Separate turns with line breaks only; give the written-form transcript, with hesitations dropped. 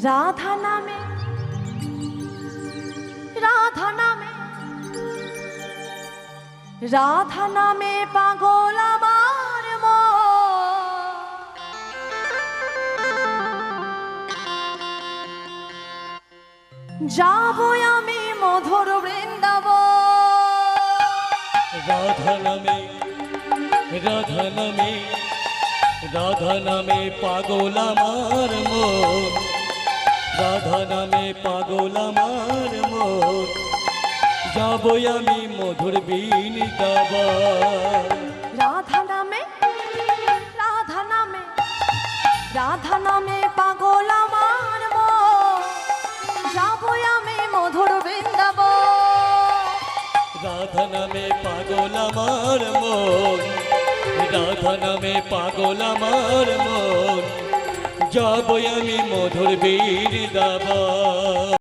রাধা নামে রাধা নামে রাধা নামে পাগল আমার মন। যাবো আমি মধুর বৃন্দাবন।
রাধা নামে রাধা নামে রাধা নামে পাগল আমার মন, রাধা নামে পাগল আমার মন, যাবো আমি মধুর বৃন্দাবন।
রাধা নামে রাধা নামে রাধা নামে পাগল আমার মন। যাবো আমি মধুর বৃন্দাবন।
রাধা নামে পাগল আমার মন, রাধা নামে পাগল আমার মন, যাবো আমি মধুর বৃন্দাবন।